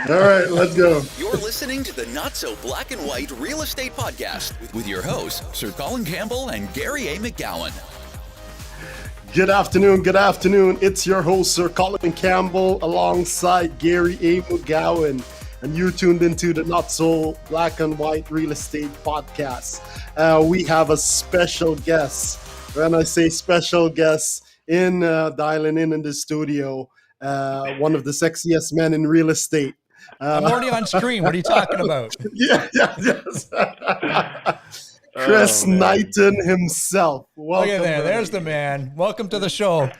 All right, let's go. You're listening to the Not So Black and White Real Estate Podcast with your hosts, Sir Colin Campbell and Gary A. McGowan. Good afternoon. Good afternoon. It's your host, Sir Colin Campbell, alongside Gary A. McGowan. And you're tuned into the Not So Black and White Real Estate Podcast. We have a special guest. When I say special guest, dialing in the studio, one of the sexiest men in real estate. I'm already on screen. What are you talking about? Yes. Chris Knighton himself. Welcome. Look at there. There's the man. Welcome to the show.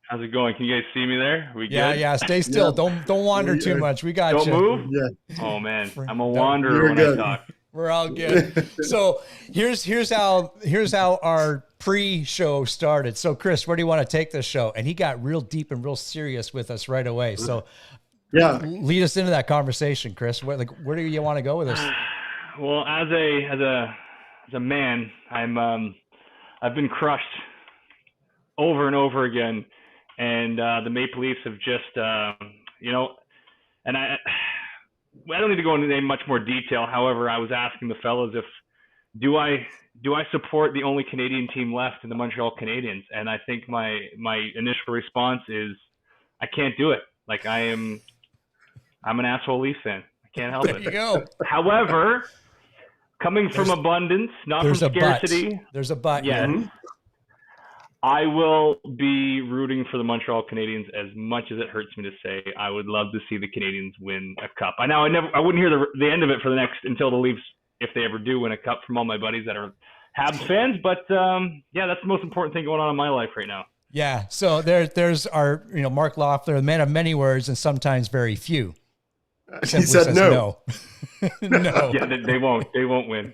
How's it going? Can you guys see me there? We good? Yeah. Stay still. Don't wander too much. We got Don't you. move? Yeah. Oh, man. I'm a wanderer when I talk. We're all good. So here's how our pre-show started. So Chris, where do you want to take this show? And he got real deep and real serious with us right away. So yeah, lead us into that conversation, Chris. Where do you want to go with this? Well, as a man, I've been crushed over and over again, and the Maple Leafs have just and I don't need to go into much more detail. However, I was asking the fellas if do I support the only Canadian team left in the Montreal Canadiens, and I think my initial response is I can't do it. Like I'm an asshole Leafs fan. I can't help it. There you go. However, coming from abundance, not from scarcity. There's a but. Yes. Mm-hmm. I will be rooting for the Montreal Canadiens as much as it hurts me to say. I would love to see the Canadiens win a cup. I wouldn't hear the end of it until the Leafs, if they ever do win a cup, from all my buddies that are Habs fans. But that's the most important thing going on in my life right now. Yeah. So there's our Mark Loeffler, the man of many words and sometimes very few. He said no. No. Yeah, they won't win.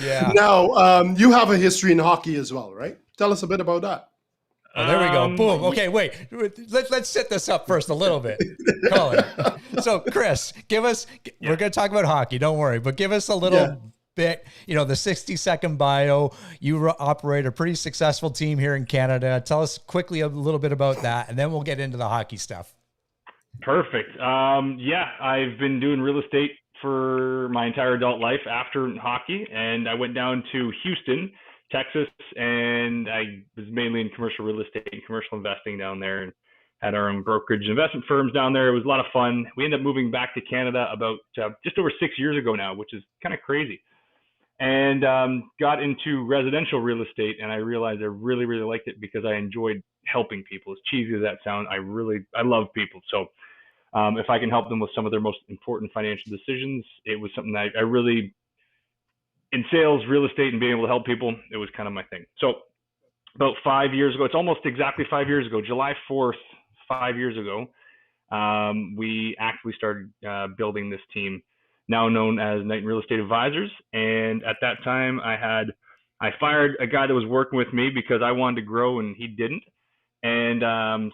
Yeah. Now, you have a history in hockey as well, right? Tell us a bit about that. Oh, there we go. Boom. Okay, wait. Let's set this up first a little bit. Colin. So, Chris, we're going to talk about hockey. Don't worry. But give us a little bit, the 60-second bio. You operate a pretty successful team here in Canada. Tell us quickly a little bit about that, and then we'll get into the hockey stuff. Perfect. I've been doing real estate for my entire adult life after hockey, and I went down to Houston, Texas, and I was mainly in commercial real estate and commercial investing down there, and had our own brokerage investment firms down there. It was a lot of fun. We ended up moving back to Canada about just over 6 years ago now, which is kind of crazy, and got into residential real estate, and I realized I really, really liked it because I enjoyed helping people. As cheesy as that sounds, I love people. So if I can help them with some of their most important financial decisions, it was something that I really, in sales, real estate, and being able to help people, it was kind of my thing. So about 5 years ago, it's almost exactly 5 years ago, July 4th, 5 years ago, we actually started building this team, now known as Knighton Real Estate Advisors. And at that time, I fired a guy that was working with me because I wanted to grow and he didn't. And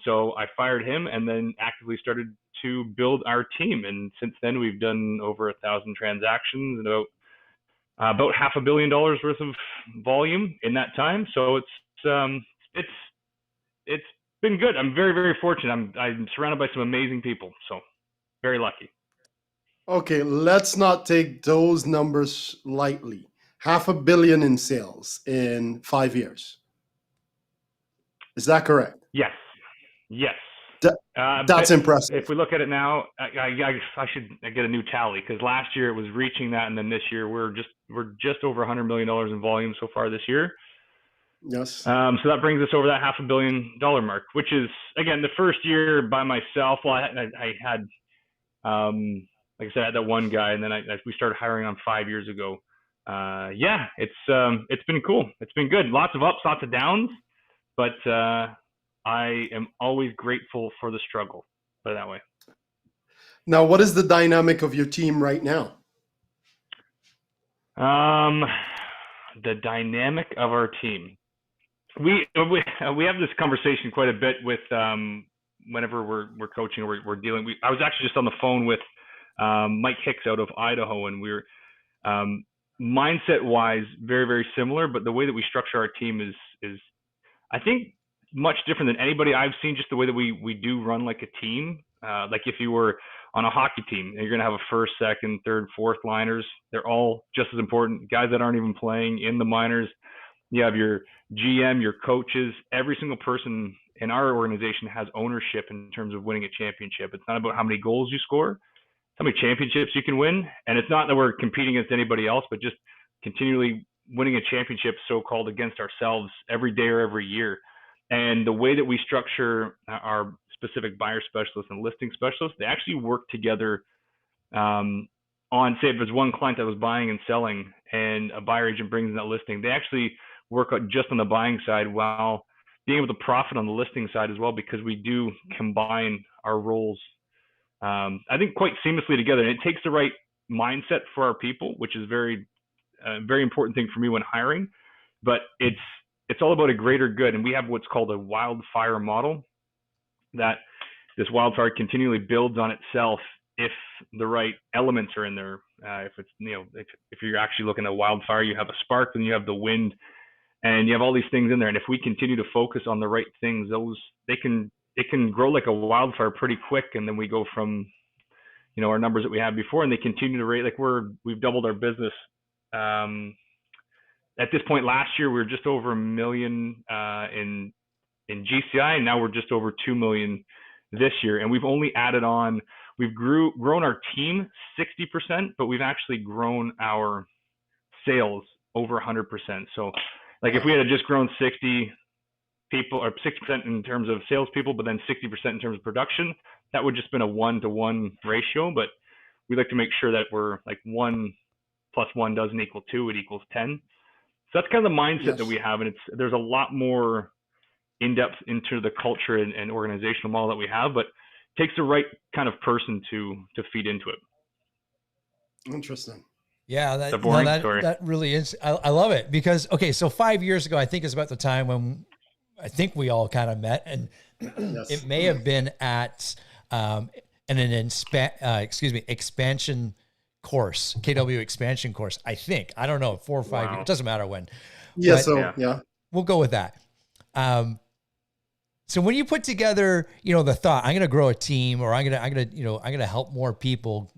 so I fired him and then actively started to build our team. And since then, we've done over 1,000 transactions and about $500 million worth of volume in that time. So it's been good. I'm very, very fortunate. I'm surrounded by some amazing people. So very lucky. Okay, let's not take those numbers lightly. $500 million in sales in 5 years. Is that correct? Yes. That's impressive. If we look at it now, I should get a new tally because last year it was reaching that, and then this year we're just over $100 million in volume so far this year. Yes. So that brings us over that $500 million mark, which is, again, the first year by myself. Well, I had, like I said, I had that one guy, and then we started hiring on 5 years ago. It's been cool. It's been good. Lots of ups, lots of downs, but I am always grateful for the struggle, put it that way. Now, what is the dynamic of your team right now? The dynamic of our team. We have this conversation quite a bit with whenever we're coaching or we're dealing. I was actually just on the phone with Mike Hicks out of Idaho, and we're mindset wise very, very similar, but the way that we structure our team is I think much different than anybody I've seen. Just the way that we do run like a team. Like if you were on a hockey team, you're going to have a first, second, third, fourth liners. They're all just as important. Guys that aren't even playing in the minors. You have your GM, your coaches. Every single person in our organization has ownership in terms of winning a championship. It's not about how many goals you score, it's how many championships you can win. And it's not that we're competing against anybody else, but just continually winning a championship, so-called, against ourselves every day or every year. And the way that we structure our specific buyer specialists and listing specialists, they actually work together on, say, if there's one client that was buying and selling and a buyer agent brings in that listing, they actually work just on the buying side while being able to profit on the listing side as well, because we do combine our roles, I think, quite seamlessly together. And it takes the right mindset for our people, which is very important thing for me when hiring. But it's all about a greater good. And we have what's called a wildfire model, that this wildfire continually builds on itself if the right elements are in there. If it's, if you're actually looking at a wildfire, you have a spark, then you have the wind, and you have all these things in there. And if we continue to focus on the right things, it can grow like a wildfire pretty quick. And then we go from, our numbers that we had before, and they continue to rate. Like we've doubled our business. At this point last year, we were just over $1 million in GCI, and now we're just over $2 million this year. And we've only added on. We've grown our team 60%, but we've actually grown our sales over 100%. So, like if we had just grown 60 people, or 60% in terms of salespeople, but then 60% in terms of production, that would just been a 1-to-1 ratio. But we like to make sure that we're like 1 + 1 doesn't equal 2; it equals 10. So that's kind of the mindset that we have, and there's a lot more in depth into the culture and organizational model that we have, but it takes the right kind of person to feed into it. Interesting. Yeah, that really is. I love it because, okay, so 5 years ago, I think is about the time when I think we all kind of met, and yes. It may have been at expansion course, KW expansion course. I think, I don't know, 4 or 5 years. It doesn't matter when. Yeah. We'll go with that. So when you put together, the thought, I'm going to grow a team, or I'm going to help more people,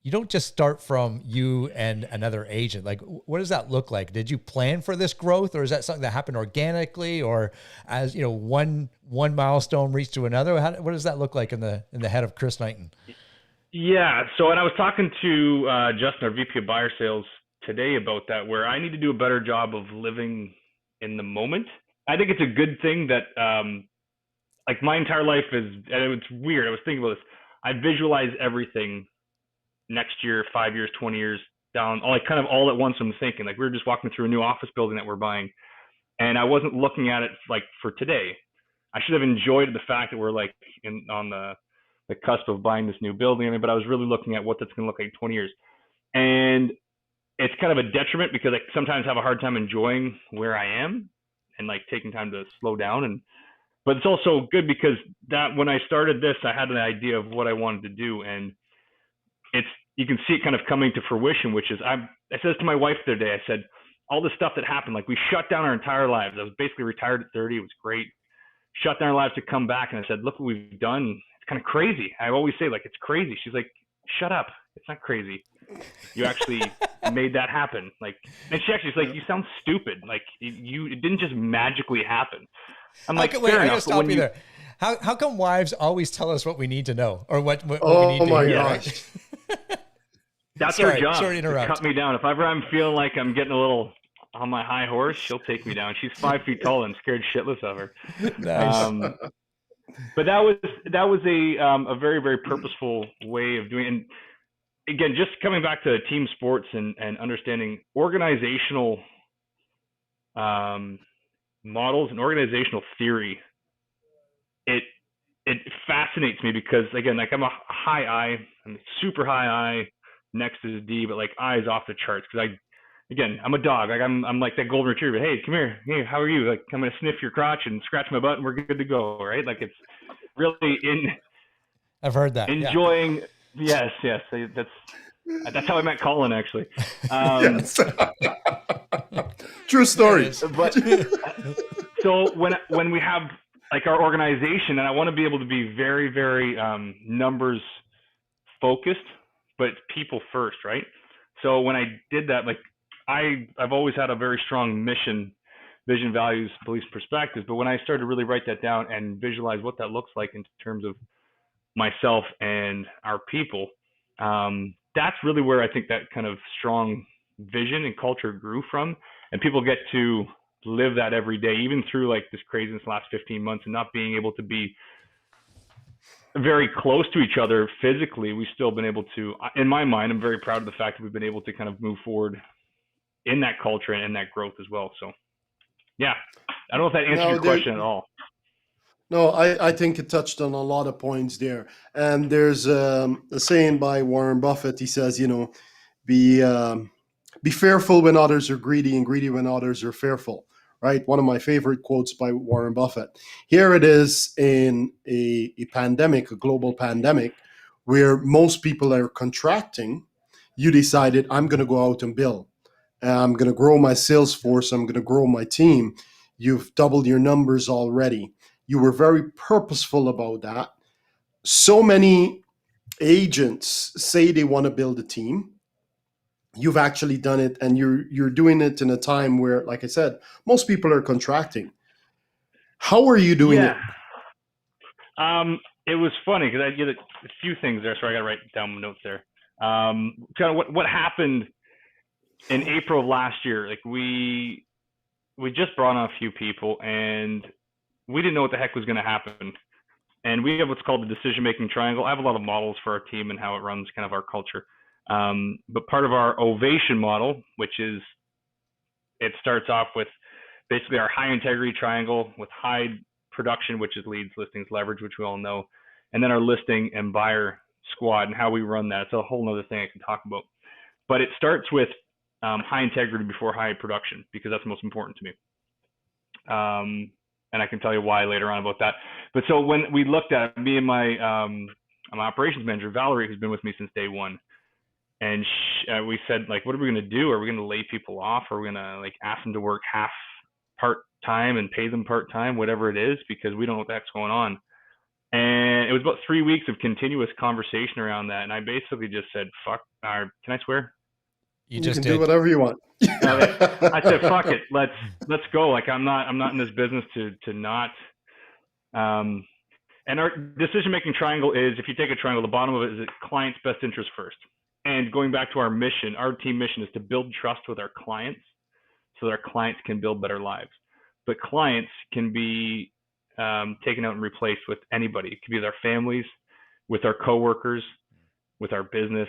you don't just start from you and another agent. Like, what does that look like? Did you plan for this growth, or is that something that happened organically, or as one milestone reached to another? What does that look like in the head of Chris Knighton? Yeah. So, and I was talking to Justin, our VP of Buyer Sales, today about that, where I need to do a better job of living in the moment. I think it's a good thing that, like, my entire life is, and it's weird. I was thinking about this. I visualize everything next year, 5 years, 20 years down, all at once. I'm thinking, like, we were just walking through a new office building that we're buying, and I wasn't looking at it like for today. I should have enjoyed the fact that we're like on the cusp of buying this new building, but I was really looking at what that's going to look like in 20 years. And it's kind of a detriment because I sometimes have a hard time enjoying where I am and like taking time to slow down. But it's also good because that when I started this, I had an idea of what I wanted to do, and you can see it kind of coming to fruition, which is I said to my wife the other day, I said, all this stuff that happened, like we shut down our entire lives. I was basically retired at 30. It was great. Shut down our lives to come back. And I said, look what we've done. It's kind of crazy. I always say, like, it's crazy. She's like, shut up. It's not crazy. You actually made that happen. Like, and she actually was like, you sound stupid. Like it didn't just magically happen. I'm like, wait, I gotta stop you there. How come wives always tell us what we need to know, or what we need to hear? Oh my gosh. That's her job. Sorry to interrupt. To cut me down. If ever I'm feeling like I'm getting a little on my high horse, she'll take me down. She's 5 feet tall and scared shitless of her. Nice. But that was a very, very purposeful way of doing it. And again, just coming back to team sports and understanding organizational models and organizational theory, it fascinates me because, again, like I'm a high I, I'm a super high I, next is D, but like I is off the charts because I'm a dog. Like I'm like that golden retriever. Hey, come here. Hey, how are you? Like I'm gonna sniff your crotch and scratch my butt, and we're good to go, right? Like it's really I've heard that. Enjoying. Yeah. Yes. That's how I met Colin, actually. True story. But so when we have like our organization, and I want to be able to be very, very numbers focused, but people first, right? So when I did that, like I've always had a very strong mission, vision, values, beliefs, perspectives. But when I started to really write that down and visualize what that looks like in terms of myself and our people, that's really where I think that kind of strong vision and culture grew from. And people get to live that every day, even through like this craziness last 15 months and not being able to be very close to each other physically. We've still been able to, in my mind, I'm very proud of the fact that we've been able to kind of move forward in that culture and that growth as well. So yeah, I don't know if that answered your question at all. No, I think it touched on a lot of points there. And there's a saying by Warren Buffett. He says, be be fearful when others are greedy, and greedy when others are fearful. Right? One of my favorite quotes by Warren Buffett. Here it is in a pandemic, a global pandemic, where most people are contracting. You decided, I'm going to go out and build. I'm going to grow my sales force. I'm going to grow my team. You've doubled your numbers already. You were very purposeful about that. So many agents say they want to build a team. You've actually done it, and you're doing it in a time where, like I said, most people are contracting. How are you doing Yeah. it? It was funny because I did a few things there, so I got to write down my notes there. Kind of what happened in April of last year. Like we just brought on a few people, and we didn't know what the heck was going to happen. And we have what's called the decision-making triangle. I have a lot of models for our team and how it runs kind of our culture. But part of our ovation model, which is, it starts off with basically our high integrity triangle with high production, which is leads, listings, leverage, which we all know, and then our listing and buyer squad and how we run that. It's a whole nother thing I can talk about. But it starts with high integrity before high production, because that's most important to me. And I can tell you why later on about that. But so when we looked at me and my operations manager, Valerie, who's been with me since day one, and we said, like, what are we going to do? Are we going to lay people off? Are we going to like ask them to work half part time and pay them part time, whatever it is, because we don't know what the heck's going on. And it was about 3 weeks of continuous conversation around that. And I basically just said, fuck, can I swear? You can did. do whatever you want. I said, fuck it. Let's go. Like, I'm not in this business to not, and our decision-making triangle is, if you take a triangle, the bottom of it is client's best interest first. And going back to our mission, our team mission is to build trust with our clients so that our clients can build better lives. But clients can be taken out and replaced with anybody. It could be with our families, with our coworkers, with our business,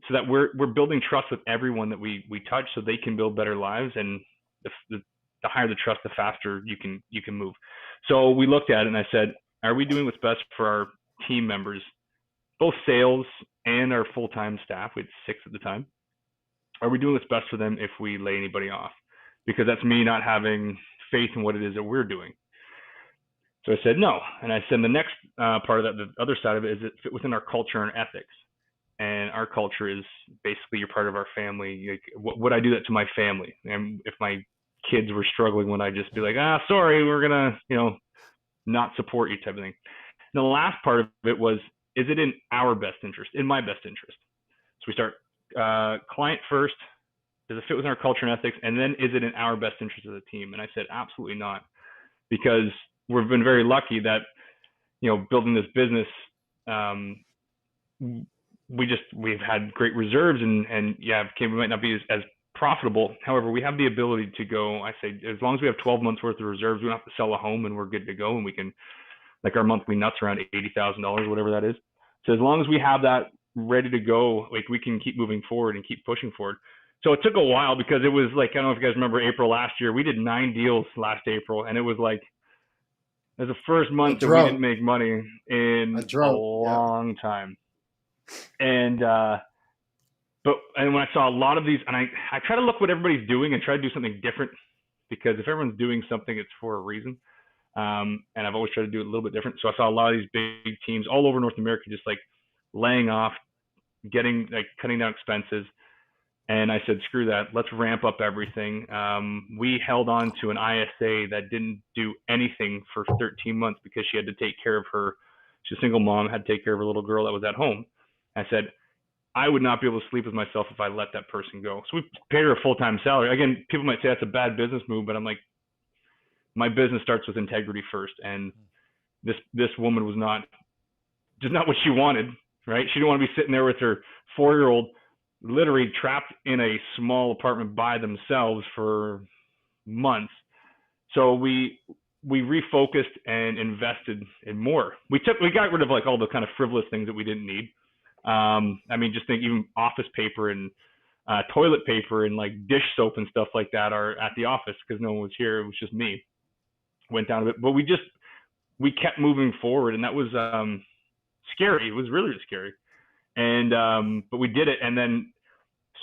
so that we're building trust with everyone that we touch, so they can build better lives. And the higher the trust, the faster you can move. So we looked at it, and I said, are we doing what's best for our team members, both sales and our full-time staff? We had 6 at the time. Are we doing what's best for them if we lay anybody off? Because that's me not having faith in what it is that we're doing. So I said no. And I said the next part of that, the other side of it, is it fit within our culture and ethics. And our culture is basically, you're part of our family. Like, would I do that to my family? And if my kids were struggling, would I just be like, sorry, we're going to, not support you, type of thing. And the last part of it was, is it in our best interest, in my best interest? So we start client first. Does it fit within our culture and ethics? And then, is it in our best interest as a team? And I said, absolutely not. Because we've been very lucky that, building this business, we've had great reserves, and we might not be as profitable. However, we have the ability to go, I say, as long as we have 12 months worth of reserves, we don't have to sell a home and we're good to go. And we can, like, our monthly nuts around $80,000, whatever that is. So as long as we have that ready to go, like, we can keep moving forward and keep pushing forward. So it took a while, because it was like, I don't know if you guys remember April last year, we did 9 deals last April, and it was like, it was the first month that we didn't make money in a long time. And when I saw a lot of these, and I try to look what everybody's doing and try to do something different, because if everyone's doing something, it's for a reason. And I've always tried to do it a little bit different. So I saw a lot of these big teams all over North America just like laying off, cutting down expenses. And I said, screw that. Let's ramp up everything. We held on to an ISA that didn't do anything for 13 months because she had to take care of her. She's a single mom, had to take care of her little girl that was at home. I said, I would not be able to sleep with myself if I let that person go. So we paid her a full-time salary. Again, people might say that's a bad business move, but I'm like, my business starts with integrity first. And this woman was just not what she wanted, right? She didn't want to be sitting there with her 4-year-old literally trapped in a small apartment by themselves for months. So we refocused and invested in more. We got rid of like all the kind of frivolous things that we didn't need. I mean, just think even office paper and toilet paper and like dish soap and stuff like that are at the office because no one was here. It was just me. Went down a bit, but we kept moving forward, and that was scary. It was really scary. And but we did it. And then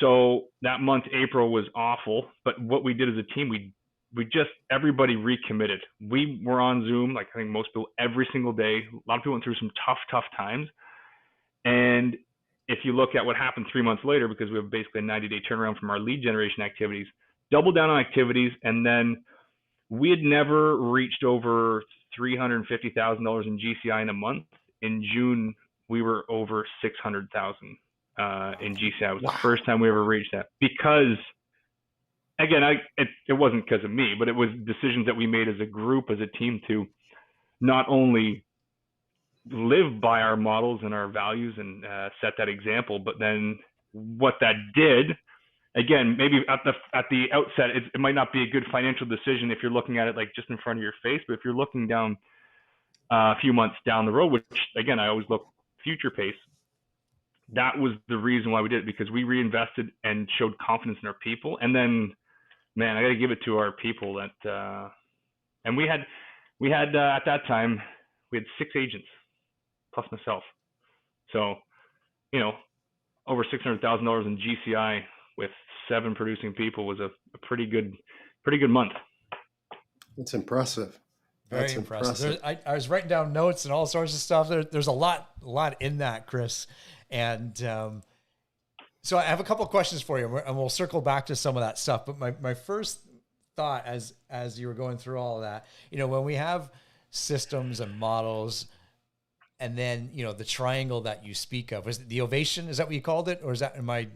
so that month, April, was awful. But what we did as a team, we just, everybody recommitted. We were on Zoom, like I think most people, every single day. A lot of people went through some tough times. And if you look at what happened 3 months later, because we have basically a 90-day turnaround from our lead generation activities, double down on activities. And then we had never reached over $350,000 in GCI in a month. In June, we were over 600,000 in GCI. It was the first time we ever reached that. Because, again, it wasn't because of me, but it was decisions that we made as a group, as a team, to not only live by our models and our values and set that example, but then what that did, again, maybe at the outset, it might not be a good financial decision if you're looking at it like just in front of your face, but if you're looking down a few months down the road, which again, I always look future pace, that was the reason why we did it, because we reinvested and showed confidence in our people. And then, man, I got to give it to our people that, and we had at that time, we had 6 agents plus myself. So, over $600,000 in GCI with 7 producing people was a pretty good month. It's impressive. Very impressive. I was writing down notes and all sorts of stuff. There's a lot in that, Chris. And so I have a couple of questions for you, and we'll circle back to some of that stuff. But my first thought as you were going through all of that, when we have systems and models, and then, the triangle that you speak of, is it the ovation? Is that what you called it? Or am I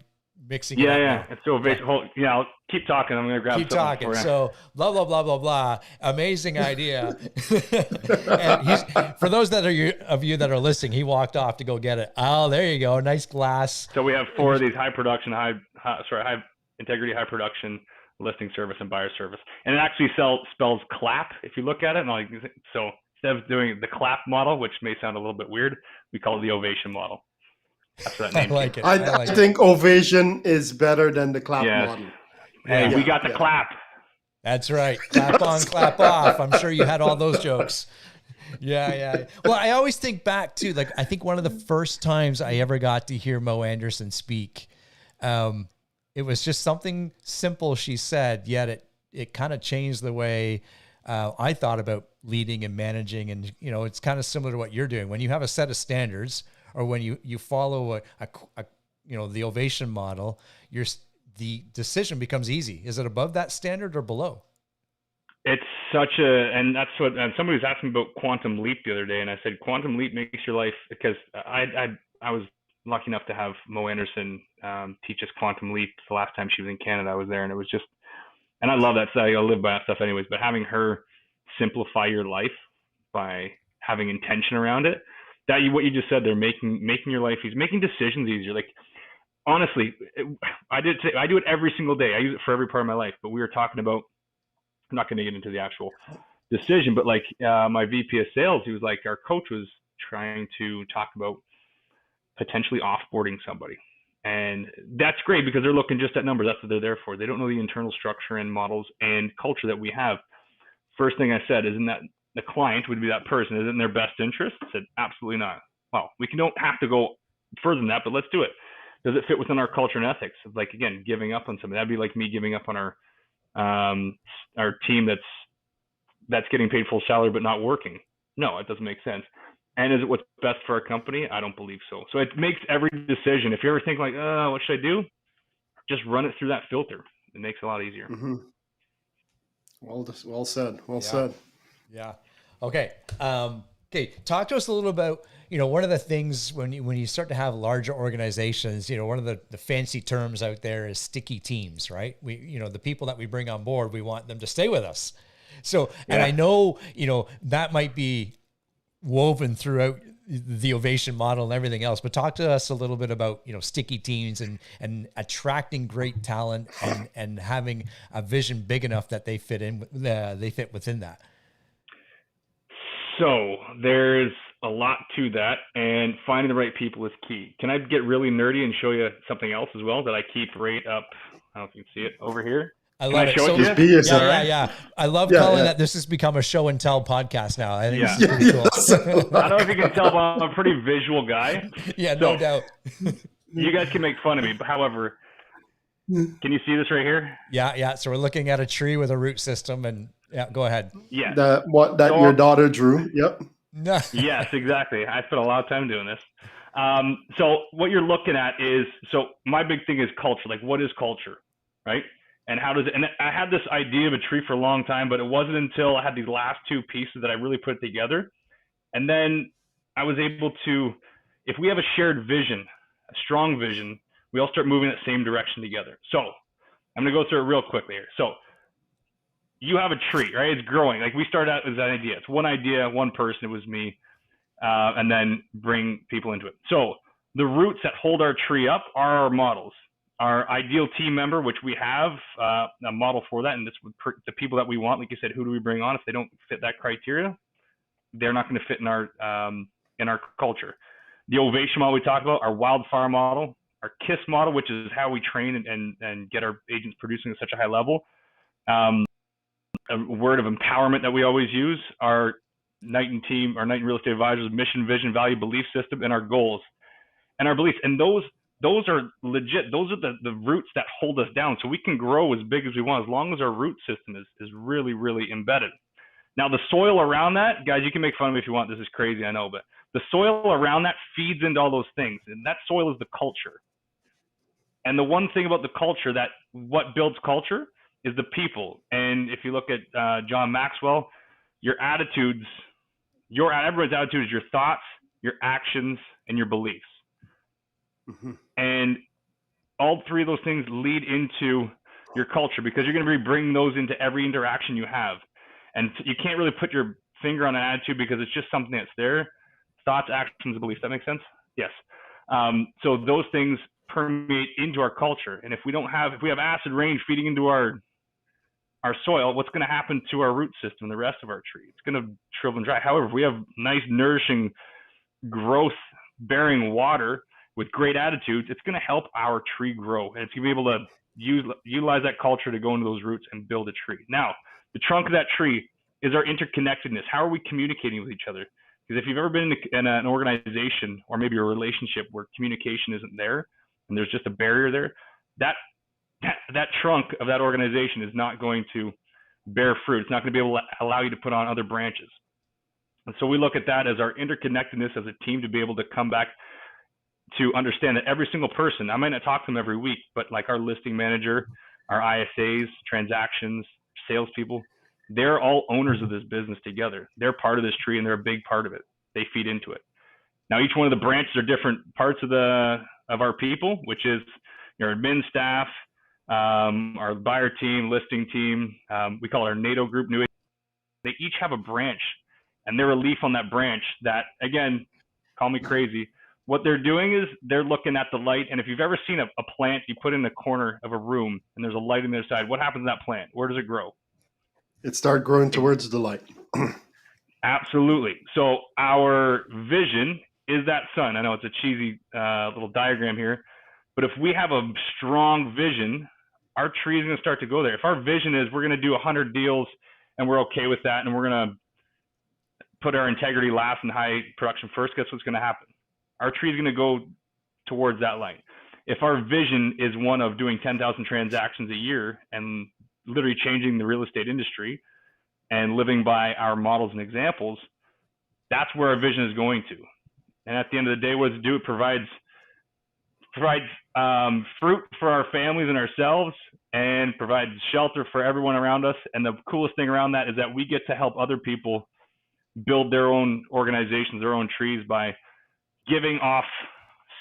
mixing it up? Yeah. It's the ovation. I'll keep talking. I'm going to grab keep talking. So blah, blah, blah, blah, blah. Amazing idea. And for those of you that are listening, he walked off to go get it. Oh, there you go. Nice glass. So we have 4 of these high integrity, high production listing service and buyer service. And it actually spells clap if you look at it. And so instead of doing the clap model, which may sound a little bit weird, we call it the ovation model. That's what that name. I like it. I think ovation is better than the clap model. Hey, we got the clap. That's right. Clap on, clap off. I'm sure you had all those jokes. Yeah. Well, I always think back to, I think one of the first times I ever got to hear Mo Anderson speak, it was just something simple she said, yet it kind of changed the way I thought about leading and managing. And, it's kind of similar to what you're doing. When you have a set of standards, or when you follow the ovation model, the decision becomes easy. Is it above that standard or below? It's and that's what, and somebody was asking about quantum leap the other day, and I said quantum leap makes your life, because I was lucky enough to have Mo Anderson teach us quantum leap the last time she was in Canada. I was there, and it was just, and I love that stuff. I live by that stuff anyways, but having her simplify your life by having intention around it, what you just said, they're making your life easier, making decisions easier. Like, honestly, I do it every single day. I use it for every part of my life. But we were talking about, I'm not going to get into the actual decision, but my VP of sales, he was like, our coach was trying to talk about potentially offboarding somebody. And that's great because they're looking just at numbers. That's what they're there for. They don't know the internal structure and models and culture that we have. First thing I said, isn't that the client would be that person? Is it in their best interest? I said, absolutely not. Well, we don't have to go further than that, but let's do it. Does it fit within our culture and ethics? Like, again, giving up on something. That'd be like me giving up on our team that's getting paid full salary but not working. No, it doesn't make sense. And is it what's best for our company? I don't believe so. So it makes every decision. If you ever think what should I do? just run it through that filter. It makes it a lot easier. Mm-hmm. Well said. Well Yeah. said. Yeah. Okay. Okay. Talk to us a little about, one of the things when you start to have larger organizations, one of the fancy terms out there is sticky teams, right? We, the people that we bring on board, we want them to stay with us. So, and I know, that might be woven throughout the Ovation model and everything else, but talk to us a little bit about, sticky teams and attracting great talent and having a vision big enough that they fit within that. So there's a lot to that, and finding the right people is key. Can I get really nerdy and show you something else as well that I keep right up? I don't know if you can see it over here. I love it. So, Just be yourself. Yeah. I love calling that this has become a show and tell podcast now. I think this is pretty cool. I don't know if you can tell, but I'm a pretty visual guy. Yeah, no doubt. You guys can make fun of me, but however, can you see this right here? Yeah. So we're looking at a tree with a root system, and go ahead. Yeah. Your daughter drew. Yep. No. Yes, exactly. I spent a lot of time doing this. So what you're looking at is, so my big thing is culture. Like, what is culture, right? And how does it, and I had this idea of a tree for a long time, but it wasn't until I had these last two pieces that I really put it together. And then I was able to, if we have a shared vision, a strong vision, we all start moving in the same direction together. So I'm going to go through it real quickly here. So you have a tree, right? It's growing. Like, we started out as an idea. It's one idea, one person. It was me, and then bring people into it. So the roots that hold our tree up are our models. Our ideal team member, which we have a model for that, and this the people that we want. Like you said, who do we bring on? If they don't fit that criteria, they're not going to fit in our culture. The Ovation model we talked about, our Wildfire model, our KISS model, which is how we train and get our agents producing at such a high level. A word of empowerment that we always use, our Knighton team, our Knighton Real Estate Advisors mission, vision, value, belief system, and our goals and our beliefs. And those are legit. Those are the roots that hold us down. So we can grow as big as we want as long as our root system is really, really embedded. Now, the soil around that, guys, you can make fun of me if you want. This is crazy, I know, but the soil around that feeds into all those things. And that soil is the culture. And the one thing about the culture, that what builds culture is the people. And if you look at John Maxwell, your attitudes, everyone's attitude is your thoughts, your actions, and your beliefs. Mm-hmm. And all three of those things lead into your culture, because you're going to be bringing those into every interaction you have. And you can't really put your finger on an attitude because it's just something that's there. Thoughts, actions, and beliefs. That makes sense? Yes. So those things permeate into our culture. And if we have acid rain feeding into our soil, what's going to happen to our root system, the rest of our tree? It's going to shrivel and dry. However, if we have nice, nourishing, growth-bearing water with great attitudes, it's going to help our tree grow. And it's going to be able to utilize that culture to go into those roots and build a tree. Now, the trunk of that tree is our interconnectedness. How are we communicating with each other? Because if you've ever been in an organization or maybe a relationship where communication isn't there and there's just a barrier there, that trunk of that organization is not going to bear fruit. It's not going to be able to allow you to put on other branches. And so we look at that as our interconnectedness as a team to be able to come back to understand that every single person, I might not talk to them every week, but like our listing manager, our ISAs, transactions, salespeople, they're all owners of this business together. They're part of this tree and they're a big part of it. They feed into it. Now, each one of the branches are different parts of our people, which is your admin staff, our buyer team, listing team. We call it our NATO group. They each have a branch, and they're a leaf on that branch that, again, call me crazy. What they're doing is they're looking at the light. And if you've ever seen a plant you put in the corner of a room and there's a light on the other side, what happens to that plant? Where does it grow? It starts growing towards the light. Absolutely. So our vision is that sun. I know it's a cheesy little diagram here, but if we have a strong vision, our tree is going to start to go there. If our vision is we're going to do 100 deals and we're okay with that and we're going to put our integrity last and high production first, guess what's going to happen? Our tree is going to go towards that light. If our vision is one of doing 10,000 transactions a year and literally changing the real estate industry and living by our models and examples, that's where our vision is going to. And at the end of the day, what does it do? It provides provide fruit for our families and ourselves, and provide shelter for everyone around us. And the coolest thing around that is that we get to help other people build their own organizations, their own trees, by giving off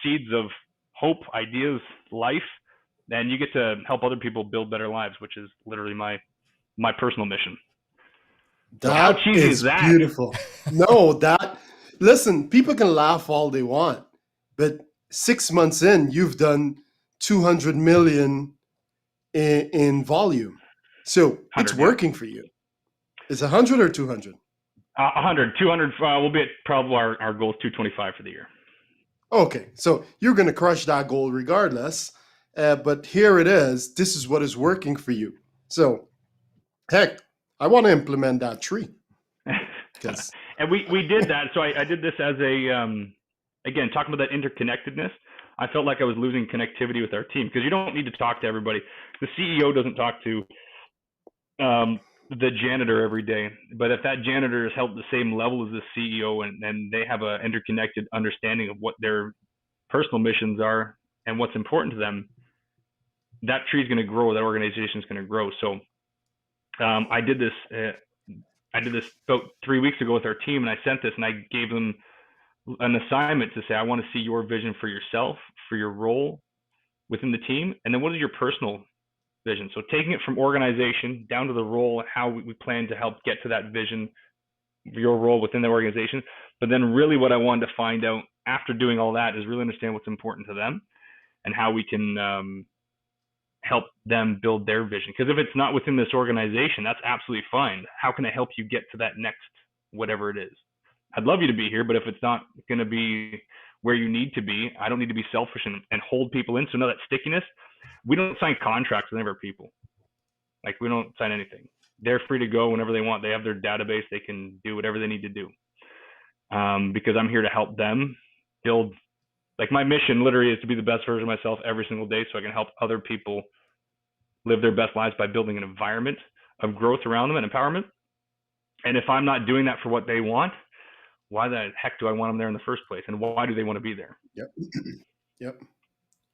seeds of hope, ideas, life. And you get to help other people build better lives, which is literally my personal mission. So how cheesy is that? Beautiful. No, listen, people can laugh all they want, but 6 months in, you've done 200 million in volume. So it's working for you. Is 100 or 200? 100, 200. We'll be at probably our goal is 225 for the year. Okay, so you're going to crush that goal regardless. But here it is. This is what is working for you. So, heck, I want to implement that tree. And we did that. So I did this as again, talking about that interconnectedness. I felt like I was losing connectivity with our team, because you don't need to talk to everybody. The CEO doesn't talk to the janitor every day, but if that janitor is held at the same level as the CEO, and they have an interconnected understanding of what their personal missions are and what's important to them, that tree is going to grow. That organization is going to grow. So I did this about 3 weeks ago with our team, and I sent this, and I gave them an assignment to say, I want to see your vision for yourself, for your role within the team, and then what is your personal vision? So taking it from organization down to the role, how we plan to help get to that vision, your role within the organization. But then really what I wanted to find out after doing all that is really understand what's important to them and how we can help them build their vision. Because if it's not within this organization, that's absolutely fine. How can I help you get to that next whatever it is? I'd love you to be here, but if it's not going to be where you need to be, I don't need to be selfish and hold people in. So know that stickiness. We don't sign contracts with any of our people. Like, we don't sign anything. They're free to go whenever they want. They have their database. They can do whatever they need to do. Because I'm here to help them build. Like, my mission literally is to be the best version of myself every single day, so I can help other people live their best lives by building an environment of growth around them and empowerment. And if I'm not doing that for what they want, why the heck do I want them there in the first place? And why do they want to be there? Yep. Yep.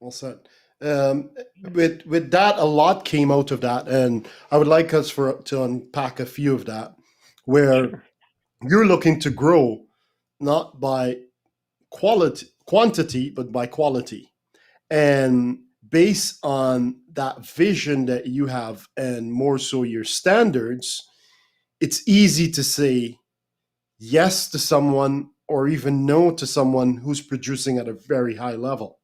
Well said. With that, a lot came out of that, and I would like us to unpack a few of that, where you're looking to grow not by quantity, but by quality. And based on that vision that you have, and more so your standards, it's easy to say yes to someone or even no to someone who's producing at a very high level.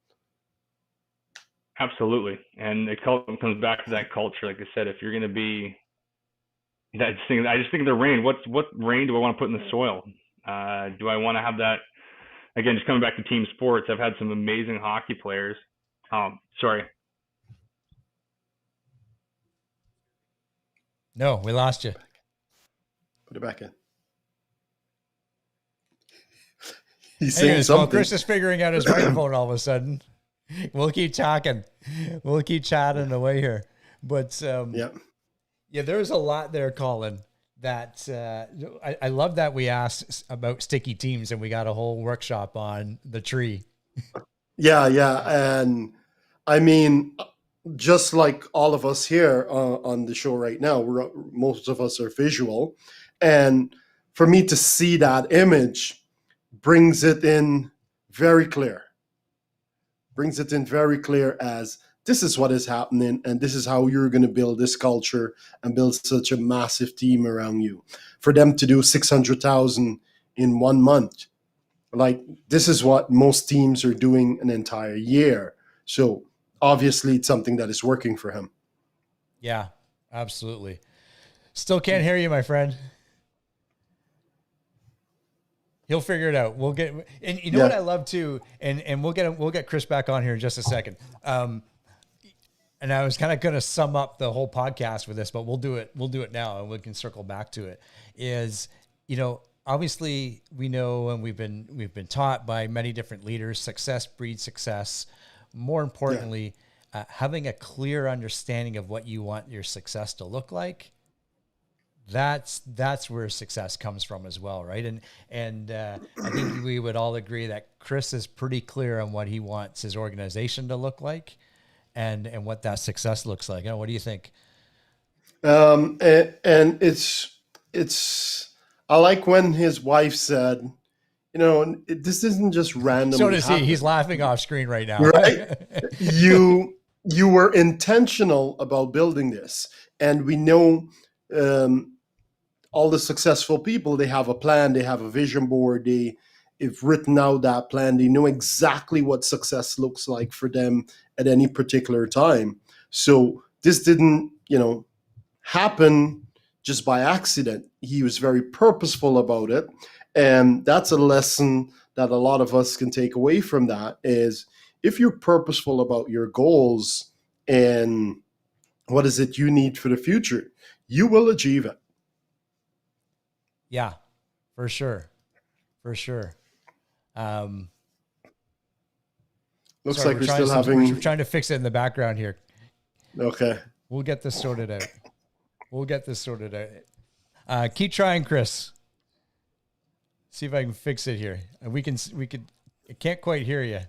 Absolutely. And it comes back to that culture. Like I said, if you're going to be that thing, I just think of the rain. What rain do I want to put in the soil? Do I want to have that? Again, just coming back to team sports, I've had some amazing hockey players. Sorry. No, we lost you. Put it back in. He's saying something. Well, Chris is figuring out his microphone all of a sudden. We'll keep talking. We'll keep chatting away here. But yeah, there's a lot there, Colin, that I love that we asked about sticky teams, and we got a whole workshop on the tree. Yeah. And I mean, just like all of us here on the show right now, most of us are visual. And for me to see that image brings it in very clear. As this is what is happening, and this is how you're going to build this culture and build such a massive team around you. For them to do 600,000 in 1 month, like, this is what most teams are doing an entire year. So obviously it's something that is working for him. Yeah, absolutely. Still can't hear you, my friend. He'll figure it out. We'll get, and you know what I love too, and we'll get Chris back on here in just a second. And I was kind of going to sum up the whole podcast with this, but we'll do it now, and we can circle back to it. Is, obviously we know, and we've been taught by many different leaders, success breeds success. More importantly, having a clear understanding of what you want your success to look like that's where success comes from as well, right? And I think we would all agree that Chris is pretty clear on what he wants his organization to look like, and what that success looks like. What do you think? And it's I like when his wife said, this isn't just randomly So does he. happening. He's laughing off screen right now. Right? You were intentional about building this, and we know all the successful people, they have a plan, they have a vision board, they've written out that plan, they know exactly what success looks like for them at any particular time. So this didn't, happen just by accident. He was very purposeful about it. And that's a lesson that a lot of us can take away from that is if you're purposeful about your goals and what is it you need for the future, you will achieve it. Yeah, for sure. For sure. Looks sorry, like we're still having... We're trying to fix it in the background here. Okay. We'll get this sorted out. Keep trying, Chris. See if I can fix it here. I can't quite hear you.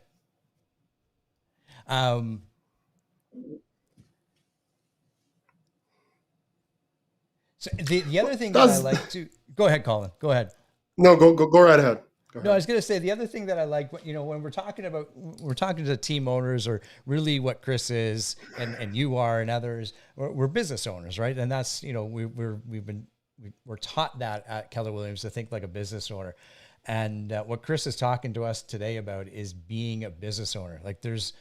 So the other thing that I like to go ahead, Colin. Go ahead. No, go right ahead. Go ahead. No, I was going to say the other thing that I like, when we're talking to team owners, or really what Chris is and you are and others, we're business owners, right? And that's, we're taught that at Keller Williams to think like a business owner. And what Chris is talking to us today about is being a business owner. Like there's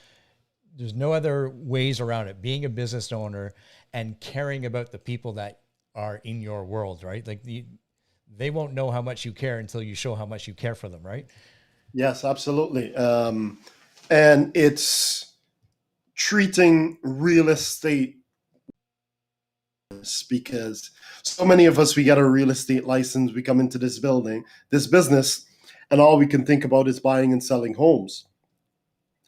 no other ways around it. Being a business owner and caring about the people that are in your world, right? Like they won't know how much you care until you show how much you care for them, right? Yes, absolutely. And it's treating real estate, because so many of us, we get a real estate license, we come into this business, and all we can think about is buying and selling homes.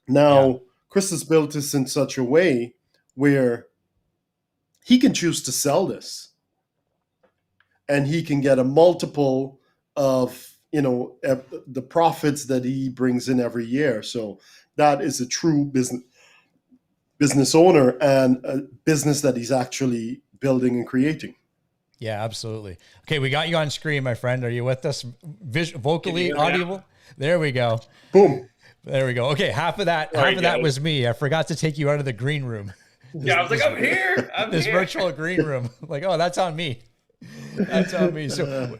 Now, Chris has built this in such a way where he can choose to sell this, and he can get a multiple of, the profits that he brings in every year. So that is a true business owner and a business that he's actually building and creating. Yeah, absolutely. Okay, we got you on screen, my friend. Are you with us? Vocally audible? There we go. Boom. There we go. Okay, half of that was me. I forgot to take you out of the green room. I was like, I'm here. This virtual green room. Like, oh, that's on me. That's on me. So,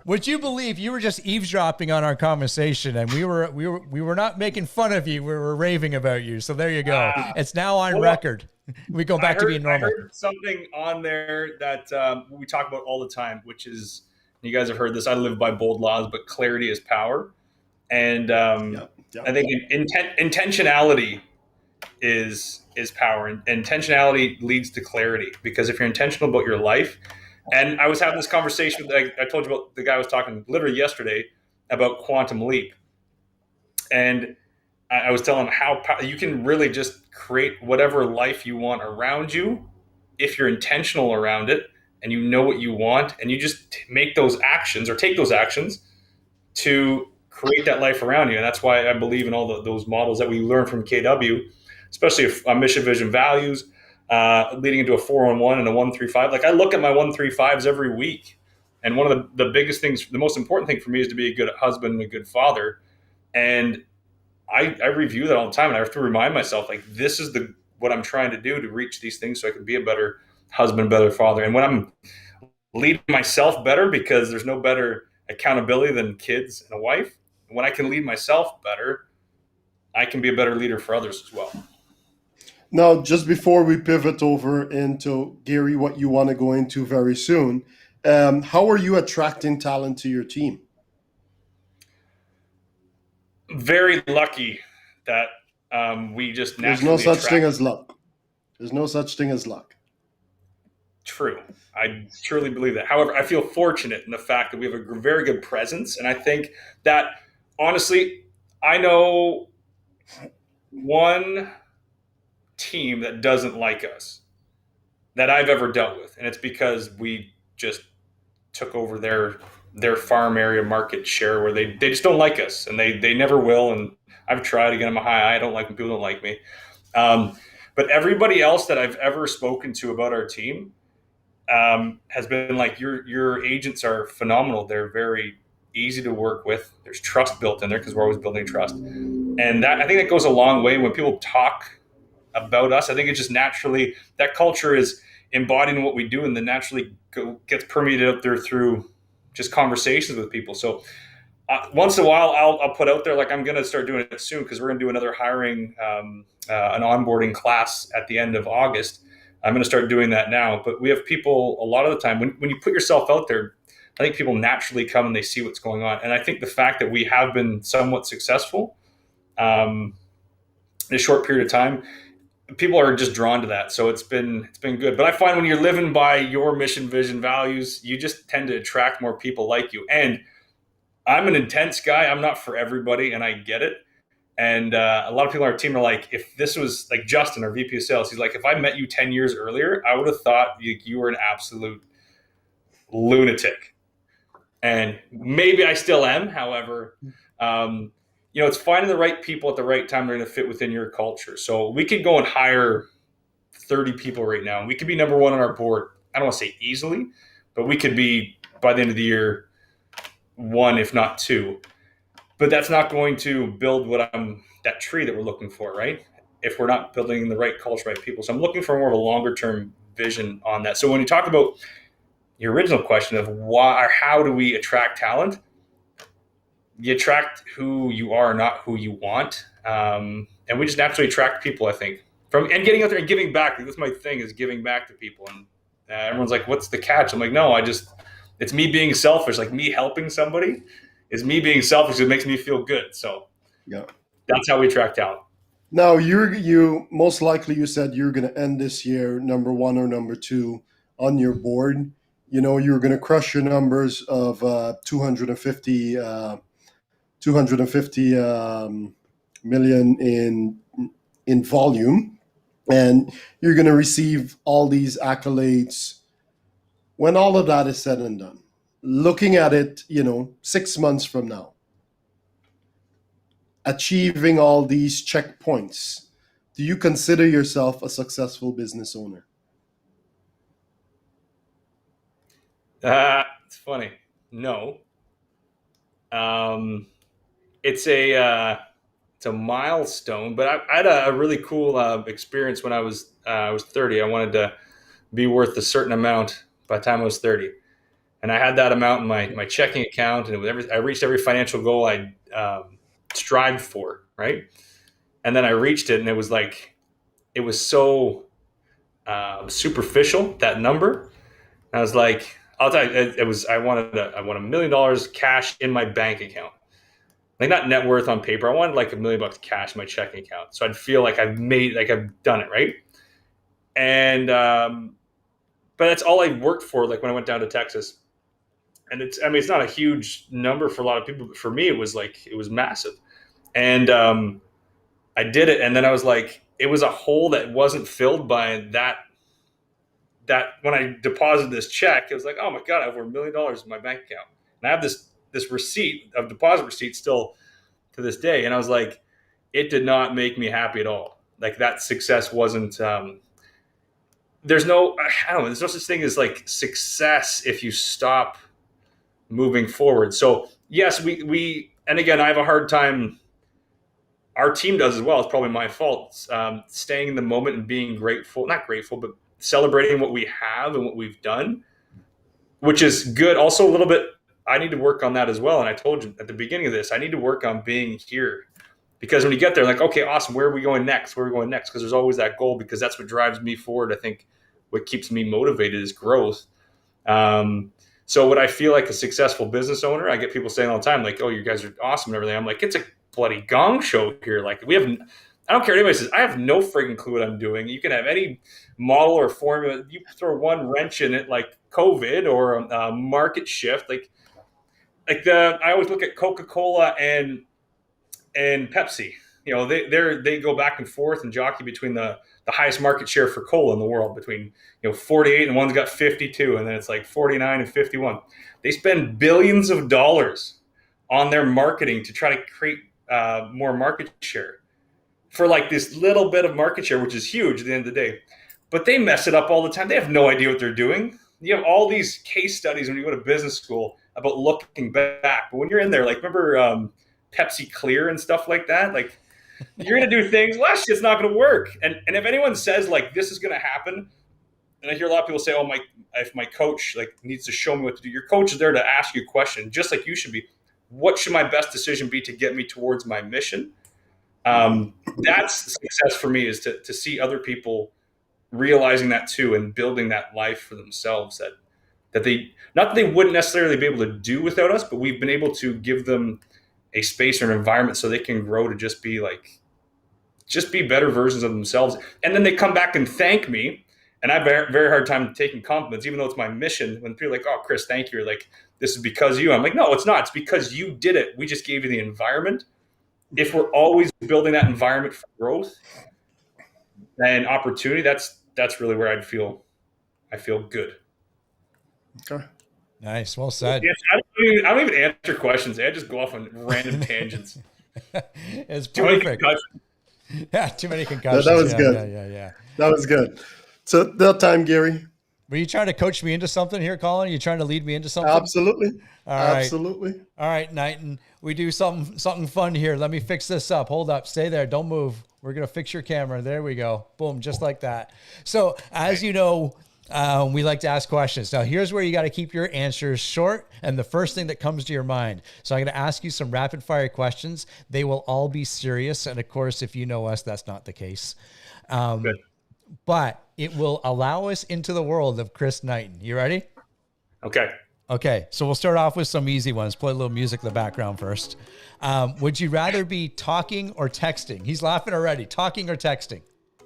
would you believe you were just eavesdropping on our conversation, and we were not making fun of you. We were raving about you. So there you go. It's now on record. We go back to being normal. I heard something on there that we talk about all the time, which is, you guys have heard this. I live by bold laws, but clarity is power. And I think intentionality is power, and intentionality leads to clarity. Because if you're intentional about your life. And I was having this conversation that I told you about, the guy I was talking literally yesterday about quantum leap. And I was telling him how you can really just create whatever life you want around you if you're intentional around it and you know what you want, and you just make those actions or take those actions to create that life around you. And that's why I believe in all those models that we learn from KW, especially mission, vision, values, leading into a 411 and a 135. Like I look at my 135s every week. And one of the biggest things, the most important thing for me is to be a good husband and a good father. And I review that all the time. And I have to remind myself, like, this is what I'm trying to do to reach these things so I can be a better husband, better father. And when I'm leading myself better, because there's no better accountability than kids and a wife. When I can lead myself better, I can be a better leader for others as well. Now, just before we pivot over into, Gary, what you want to go into very soon, how are you attracting talent to your team? Very lucky that we just naturally There's no such attract. thing as luck. There's no such thing as luck. True. I truly believe that. However, I feel fortunate in the fact that we have a very good presence. And I think that, honestly, I know one team that doesn't like us that I've ever dealt with. And it's because we just took over their farm area market share, where they just don't like us, and they never will. And I've tried to get them a high. I don't like when people don't like me. But everybody else that I've ever spoken to about our team has been like, your agents are phenomenal. They're very easy to work with. There's trust built in there because we're always building trust. And that, I think that goes a long way when people talk about us. I think it just naturally, that culture is embodying what we do, and then naturally gets permeated out there through just conversations with people. So once in a while, I'll put out there, like, I'm going to start doing it soon, because we're going to do another hiring, an onboarding class at the end of August. I'm going to start doing that now. But we have people a lot of the time, when you put yourself out there, I think people naturally come and they see what's going on. And I think the fact that we have been somewhat successful in a short period of time, people are just drawn to that. So it's been good. But I find when you're living by your mission, vision, values, you just tend to attract more people like you. And I'm an intense guy. I'm not for everybody, and I get it. And a lot of people on our team are like, if this was like Justin, our VP of sales, he's like, if I met you 10 years earlier, I would have thought you were an absolute lunatic. And maybe I still am. However, it's finding the right people at the right time. They're going to fit within your culture. So we could go and hire 30 people right now, and we could be number one on our board. I don't want to say easily, but we could be, by the end of the year, one, if not two. But that's not going to build that tree that we're looking for, right? If we're not building the right culture, right people. So I'm looking for more of a longer term vision on that. So when you talk about your original question of why or how do we attract talent, you attract who you are, not who you want. And we just naturally attract people, I think, and getting out there and giving back. That's my thing, is giving back to people. And everyone's like, what's the catch? I'm like, no, it's me being selfish. Like, me helping somebody is me being selfish. It makes me feel good. So yeah, that's how we attract talent. Now, you most likely, you said you're going to end this year number one or number two on your board. You're going to crush your numbers of 250 million in volume, and you're going to receive all these accolades. When all of that is said and done, looking at it, 6 months from now, achieving all these checkpoints, do you consider yourself a successful business owner? It's funny. No. It's a milestone, but I had a really cool experience when I was 30. I wanted to be worth a certain amount by the time I was 30. And I had that amount in my checking account, and I reached every financial goal I strived for, right? And then I reached it, and it was so superficial, that number. And I was like, I'll tell you, I want $1 million cash in my bank account. Like, not net worth on paper. I wanted like $1 million cash in my checking account, so I'd feel like I've done it, right? And but that's all I worked for. Like, when I went down to Texas. And it's not a huge number for a lot of people, but for me, it was massive. And I did it. And then I was like, it was a hole that wasn't filled by that when I deposited this check, it was like, oh my God, I have over $1 million in my bank account. And I have this deposit receipt still to this day. And I was like, it did not make me happy at all. Like, that success wasn't, there's no such thing as like success if you stop moving forward. So yes, we and again, I have a hard time, our team does as well, it's probably my fault, staying in the moment and being not grateful, but celebrating what we have and what we've done, which is good. Also, a little bit, I need to work on that as well. And I told you at the beginning of this, I need to work on being here, because when you get there, like, okay, awesome, where are we going next? Because there's always that goal, because that's what drives me forward. I think what keeps me motivated is growth. So what I feel like a successful business owner, I get people saying all the time, like, oh, you guys are awesome and everything. I'm like, it's a bloody gong show here. Like, I don't care what anybody says. I have no friggin' clue what I'm doing. You can have any model or formula. You throw one wrench in it, like COVID or a market shift. I always look at Coca-Cola and Pepsi. They go back and forth and jockey between the the highest market share for coal in the world between 48 and one's got 52, and then it's like 49 and 51. They spend billions of dollars on their marketing to try to create more market share for like this little bit of market share, which is huge at the end of the day. But they mess it up all the time. They have no idea what they're doing. You have all these case studies when you go to business school about looking back. But when you're in there, like remember Pepsi Clear and stuff like that? Like you're going to do things, well, that shit's not going to work. And if anyone says like this is going to happen, and I hear a lot of people say, oh, if my coach like needs to show me what to do. Your coach is there to ask you a question, just like you should be. What should my best decision be to get me towards my mission? That's success for me, is to see other people realizing that too and building that life for themselves that they, not that they wouldn't necessarily be able to do without us, but we've been able to give them a space or an environment so they can grow to just be better versions of themselves. And then they come back and thank me. And I have a very hard time taking compliments, even though it's my mission. When people are like, oh, Chris, thank you. Or like, this is because of you. I'm like, no, it's not. It's because you did it. We just gave you the environment. If we're always building that environment for growth and opportunity, that's really where I feel good. Okay. Nice. Well said. Yes, I don't even answer questions. I just go off on random tangents. It's perfect. Yeah, too many concussions. That was good. Yeah. That was good. So that time, Gary. Were you trying to coach me into something here, Colin? Are you trying to lead me into something? Absolutely. All right. Absolutely. All right, Knighton. We do something fun here. Let me fix this up. Hold up. Stay there. Don't move. We're going to fix your camera. There we go. Boom. Just like that. So as you know, we like to ask questions. Now, here's where you got to keep your answers short and the first thing that comes to your mind. So I'm going to ask you some rapid fire questions. They will all be serious. And of course, if you know us, that's not the case. Good. But it will allow us into the world of Chris Knighton. You ready? Okay. So we'll start off with some easy ones. Play a little music in the background first. Would you rather be talking or texting? He's laughing already. Talking or texting?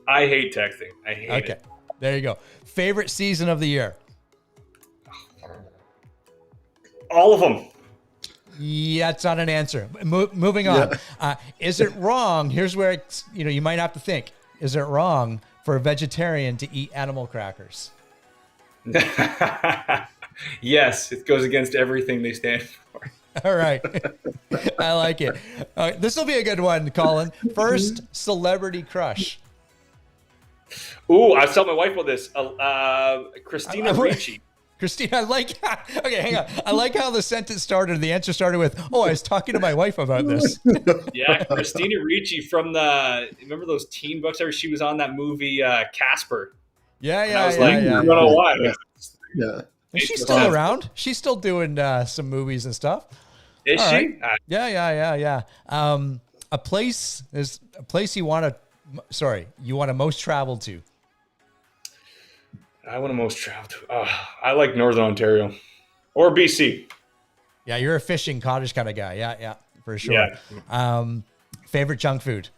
I hate texting. I hate it. There you go. Favorite season of the year? All of them. Yeah, that's not an answer. Moving on. Yeah. Is it wrong? Here's where it's, you might have to think. Is it wrong for a vegetarian to eat animal crackers? Yes, it goes against everything they stand for. All right. I like it. This will be a good one, Colin. First celebrity crush. Ooh, I was telling my wife about this. Christina Ricci. Christina, okay, hang on. I like how the sentence started. The answer started with, oh, I was talking to my wife about this. Yeah, Christina Ricci from remember those teen books? She was on that movie Casper. Yeah. I was I don't know why. Yeah. Is she still around? She's still doing some movies and stuff. Is all she? Right. Yeah. A place you want to most travel to. I want to most travel to. I like Northern Ontario or BC. Yeah, you're a fishing cottage kind of guy. Yeah, for sure. Yeah. Favorite junk food?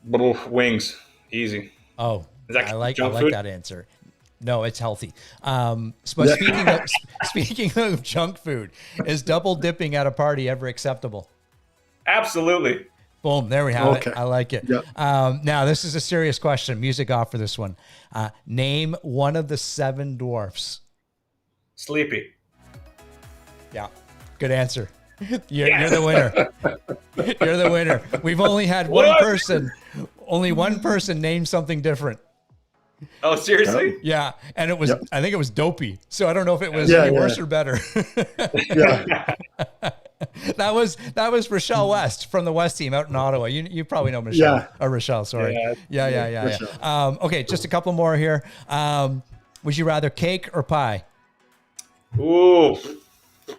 Wings, easy. Oh, I like that answer. No, it's healthy. Speaking of junk food, is double dipping at a party ever acceptable? Absolutely. Boom, there we have it. I like it. Yep. Now, this is a serious question. Music off for this one. Name one of the 7 dwarfs. Sleepy. Yeah, good answer. You're the winner. You're the winner. We've only had one person name something different. Oh, seriously? Yeah, and it was I think it was Dopey. So I don't know if it was any worse or better. Yeah. That was Rochelle West from the West team out in Ottawa. You probably know Michelle. Yeah. Or Rochelle, sorry. Yeah. Okay, just a couple more here. Would you rather cake or pie? Ooh,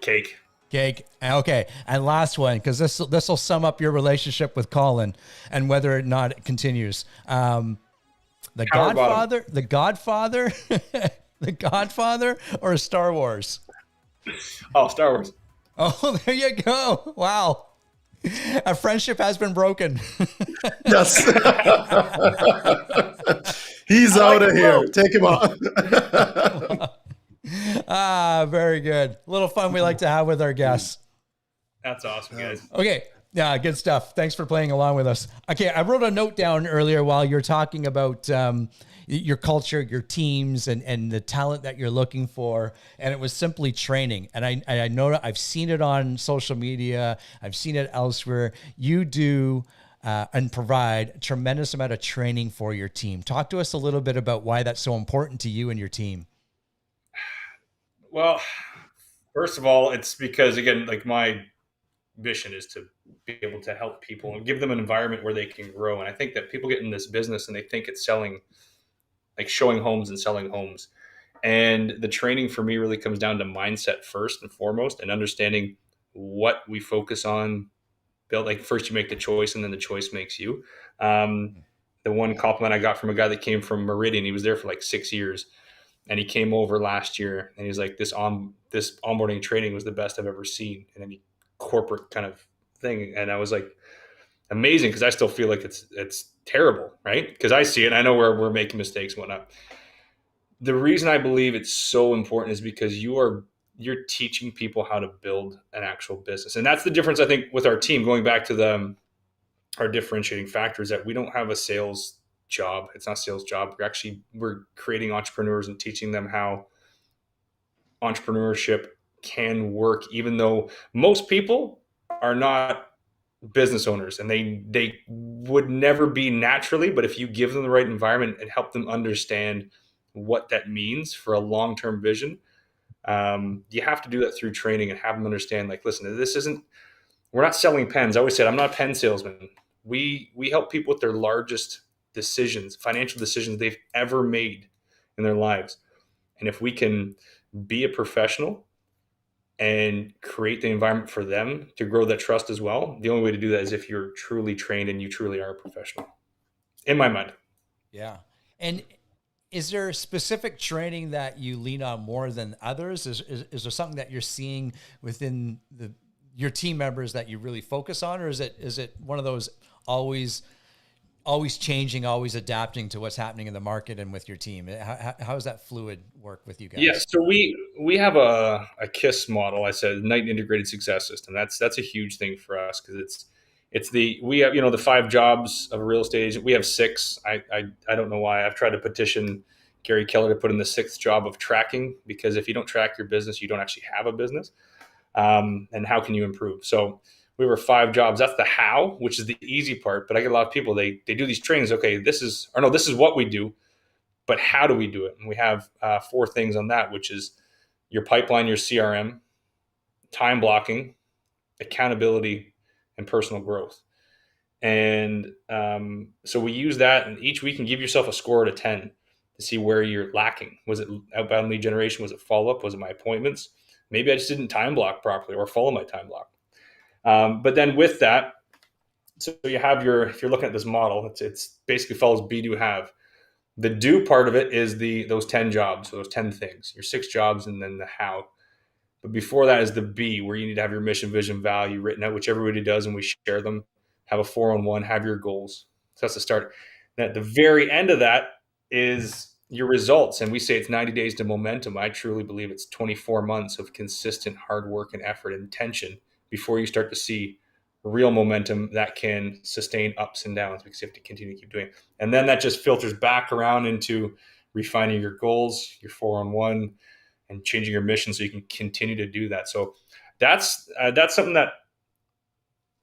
cake. Cake. Okay. And last one, because this will sum up your relationship with Colin and whether or not it continues. The Godfather, The Godfather or Star Wars? Oh, Star Wars. Oh, there you go. Wow. A friendship has been broken. Yes. He's out of here. Take him out. Very good. A little fun we like to have with our guests. That's awesome, guys. Okay. Yeah, good stuff. Thanks for playing along with us. Okay, I wrote a note down earlier while you're talking about your culture, your teams, and the talent that you're looking for, and it was simply training. And I know I've seen it on social media, I've seen it elsewhere. You do and provide a tremendous amount of training for your team. Talk to us a little bit about why that's so important to you and your team. Well, first of all, it's because, again, like my mission is to be able to help people and give them an environment where they can grow. And I think that people get in this business and they think it's selling, like showing homes and selling homes. And the training for me really comes down to mindset first and foremost, and understanding what we focus on. Build, like, first you make the choice and then the choice makes you. The one compliment I got from a guy that came from Meridian, he was there for like 6 years. And he came over last year and he's like, this onboarding training was the best I've ever seen in any corporate kind of thing. And I was like, amazing, because I still feel like it's terrible, right? Because I see it and I know where we're making mistakes and whatnot. The reason I believe it's so important is because you're teaching people how to build an actual business. And that's the difference, I think, with our team. Going back to our differentiating factor is that we don't have a sales job. It's not a sales job. We're creating entrepreneurs and teaching them how entrepreneurship can work, even though most people are not business owners and they would never be naturally. But if you give them the right environment and help them understand what that means for a long-term vision, you have to do that through training and have them understand, like, listen, we're not selling pens. I always said, I'm not a pen salesman. We help people with their largest decisions, financial decisions they've ever made in their lives. And if we can be a professional and create the environment for them to grow that trust as well, the only way to do that is if you're truly trained and you truly are a professional, in my mind. Yeah. And is there specific training that you lean on more than others? Is there something that you're seeing within your team members that you really focus on, or is it one of those always changing, always adapting to what's happening in the market and with your team? How does that fluid work with you guys? Yeah, so we have a KISS model. I said Knighton Integrated Success System. That's a huge thing for us, because we have, the 5 jobs of a real estate agent. We have 6. I don't know why. I've tried to petition Gary Keller to put in the 6th job of tracking, because if you don't track your business, you don't actually have a business. And how can you improve? So we were 5 jobs. That's the how, which is the easy part. But I get a lot of people, they do these trainings. Okay, this is what we do, but how do we do it? And we have 4 things on that, which is your pipeline, your CRM, time blocking, accountability, and personal growth. And so we use that, and each week you can give yourself a score out of 10 to see where you're lacking. Was it outbound lead generation? Was it follow-up? Was it my appointments? Maybe I just didn't time block properly or follow my time block. But then with that, so you have if you're looking at this model, it's basically follows be, do, have. The do part of it is those 10 jobs, so those 10 things, your 6 jobs, and then the how. But before that is the be, where you need to have your mission, vision, value written out, which everybody does, and we share them. Have a 4-on-1, have your goals. So that's the start. And at the very end of that is your results. And we say it's 90 days to momentum. I truly believe it's 24 months of consistent hard work and effort and intention before you start to see real momentum that can sustain ups and downs, because you have to continue to keep doing it. And then that just filters back around into refining your goals, your 4-on-1, and changing your mission so you can continue to do that. So that's something that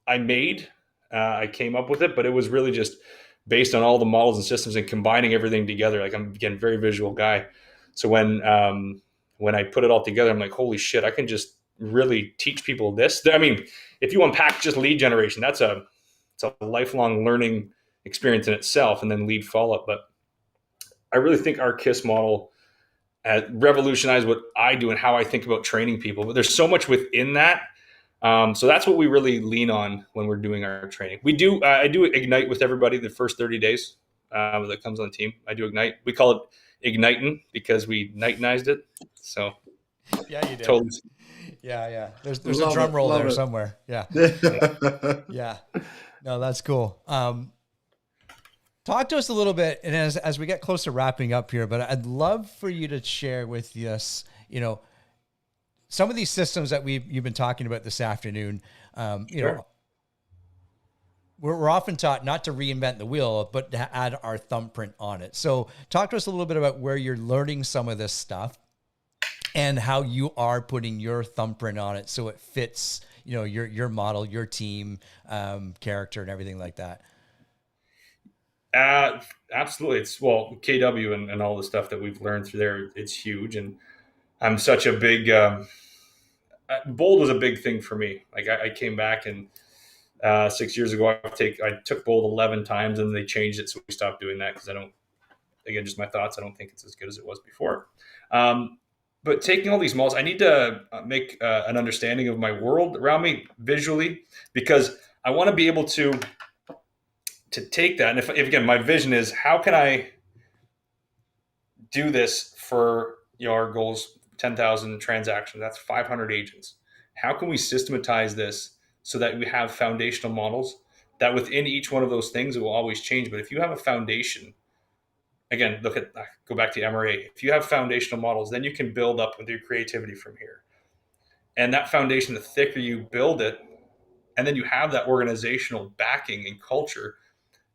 I made. I came up with it, but it was really just based on all the models and systems and combining everything together. Like, I'm, again, very visual guy. So when I put it all together, I'm like, holy shit, I can just really teach people this. I mean, if you unpack just lead generation, it's a lifelong learning experience in itself, and then lead follow-up. But I really think our KISS model revolutionized what I do and how I think about training people. But there's so much within that. So that's what we really lean on when we're doing our training. I do Ignite with everybody the first 30 days that comes on the team. I do Ignite. We call it Igniting because we Knightonized it. So yeah, you did. Totally. Yeah. There's a drum roll there somewhere. Yeah. Yeah. No, that's cool. Talk to us a little bit, and as we get close to wrapping up here, but I'd love for you to share with us, some of these systems that you've been talking about this afternoon. Sure. we're often taught not to reinvent the wheel, but to add our thumbprint on it. So talk to us a little bit about where you're learning some of this stuff and how you are putting your thumbprint on it so it fits, you know, your model, your team, character, and everything like that. Absolutely. It's KW and all the stuff that we've learned through there. It's huge. And I'm such a big, bold was a big thing for me. Like I came back and 6 years ago, I took bold 11 times and they changed it. So we stopped doing that because again, just my thoughts. I don't think it's as good as it was before. But taking all these models, I need to make an understanding of my world around me visually, because I want to be able to take that. And if again, my vision is, how can I do this for, you know, our goals, 10,000 transactions, that's 500 agents. How can we systematize this so that we have foundational models that within each one of those things, it will always change. But if you have a foundation, again, go back to MRA. If you have foundational models, then you can build up with your creativity from here. And that foundation, the thicker you build it, and then you have that organizational backing and culture,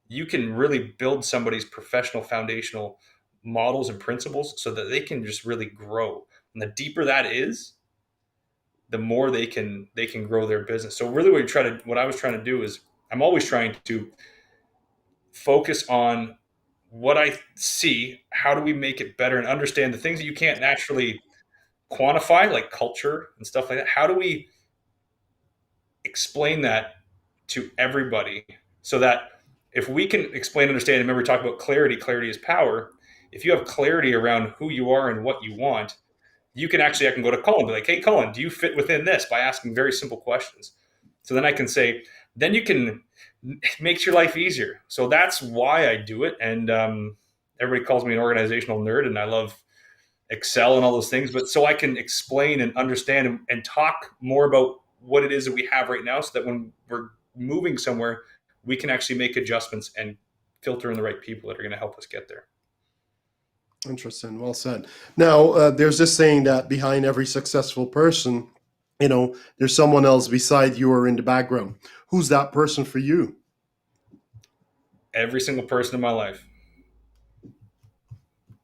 you can really build somebody's professional foundational models and principles so that they can just really grow. And the deeper that is, the more they can grow their business. So really what I was trying to do is, I'm always trying to focus on what I see, how do we make it better, and understand the things that you can't naturally quantify, like culture and stuff like that. How do we explain that to everybody so that if we can explain, understand, remember we talked about clarity is power. If you have clarity around who you are and what you want, I can go to Cullen and be like, hey, Cullen, do you fit within this? By asking very simple questions. So then I can say, then you can makes your life easier. So that's why I do it. And everybody calls me an organizational nerd, and I love Excel and all those things. But so I can explain and understand and talk more about what it is that we have right now, so that when we're moving somewhere, we can actually make adjustments and filter in the right people that are going to help us get there. Interesting. Well said. Now, there's this saying that behind every successful person, you know, there's someone else beside you or in the background. Who's that person for you? Every single person in my life.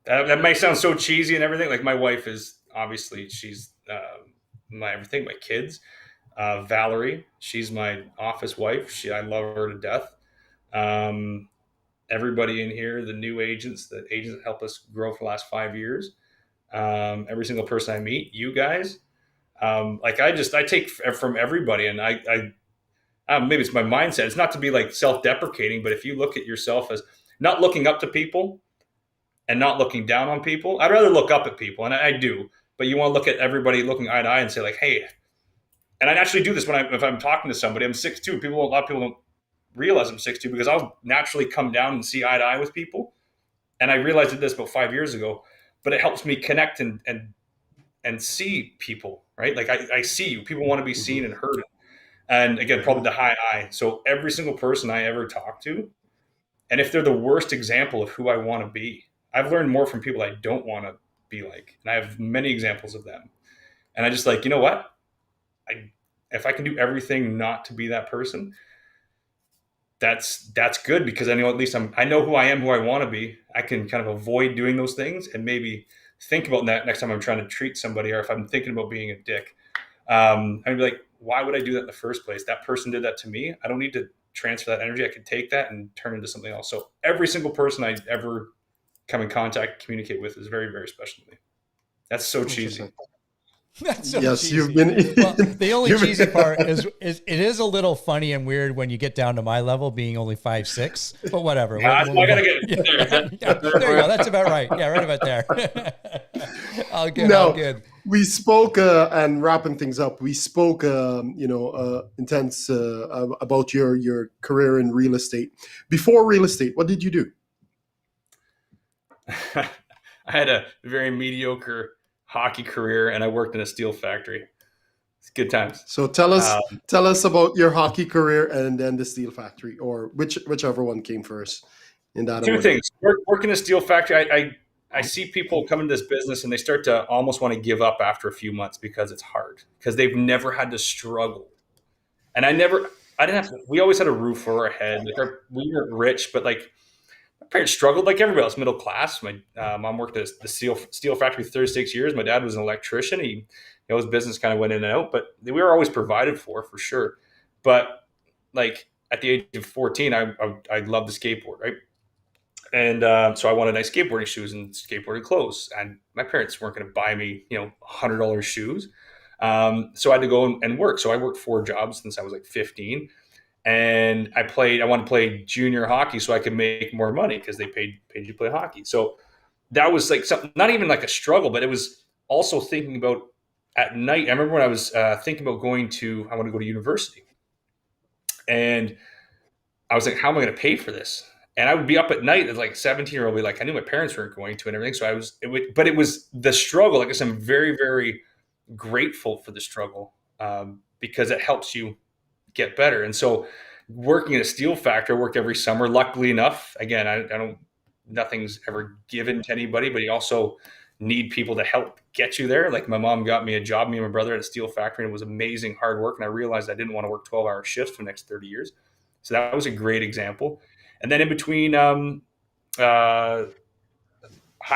That might sound so cheesy and everything. Like, my wife is obviously, she's my everything. My kids, Valerie, she's my office wife. I love her to death. Everybody in here, the new agents, the agents that help us grow for the last 5 years, every single person I meet, you guys, I take from everybody, and I maybe it's my mindset. It's not to be like self-deprecating, but if you look at yourself as not looking up to people and not looking down on people, I'd rather look up at people, and I do. But you want to look at everybody looking eye to eye and say, like, hey. And I naturally do this if I'm talking to somebody. I'm 6'2". A lot of people don't realize I'm 6'2", because I'll naturally come down and see eye to eye with people. And I realized this about 5 years ago, but it helps me connect and see people, right? Like, I see you. People want to be seen and heard. And again, probably the high eye. So every single person I ever talk to, and if they're the worst example of who I want to be, I've learned more from people I don't want to be like. And I have many examples of them. And I just like, you know what? If I can do everything not to be that person, that's good, because I know at least I know who I am, who I want to be. I can kind of avoid doing those things and maybe think about that next time I'm trying to treat somebody, or if I'm thinking about being a dick. I'd be like, why would I do that in the first place? That person did that to me. I don't need to transfer that energy. I can take that and turn it into something else. So every single person I ever come in contact, communicate with, is very, very special to me. That's so cheesy. That's so yes, cheesy. you've been. Well, the only cheesy part is it is a little funny and weird when you get down to my level, being only 5'6", but whatever. I gotta get there. There you go. That's about right. Yeah, right about there. All good. Now, all good. we spoke, and wrapping things up, we spoke, intense about your career in real estate. Before real estate, what did you do? I had a very mediocre hockey career, and I worked in a steel factory. It's good times. So tell us about your hockey career and then the steel factory, or whichever one came first in that Two order. things. Work in a steel factory. I see people come into this business and they start to almost want to give up after a few months because it's hard, because they've never had to struggle. And I didn't have to, we always had a roof over our head. Like we weren't rich, but like my parents struggled like everybody else, middle class. My mom worked at the steel factory 36 years. My dad was an electrician. His business kind of went in and out, but we were always provided for sure. But like at the age of 14, I loved the skateboard, right? And so I wanted nice skateboarding shoes and skateboarding clothes. And my parents weren't going to buy me, $100 shoes. So I had to go and work. So I worked 4 jobs since I was like 15. And I wanted to play junior hockey so I could make more money because they paid you to play hockey. So that was like something, not even like a struggle, but it was also thinking about at night. I remember when I was thinking about I want to go to university. And I was like, how am I going to pay for this? And I would be up at night as like a 17-year-old, be like, I knew my parents weren't going to and everything. So but it was the struggle. Like I said, I'm very, very grateful for the struggle because it helps you get better. And so working in a steel factory, I worked every summer, luckily enough. Again, I don't, nothing's ever given to anybody, but you also need people to help get you there. Like my mom got me a job, me and my brother, at a steel factory, and it was amazing hard work. And I realized I didn't want to work 12-hour shifts for the next 30 years. So that was a great example. And then in between high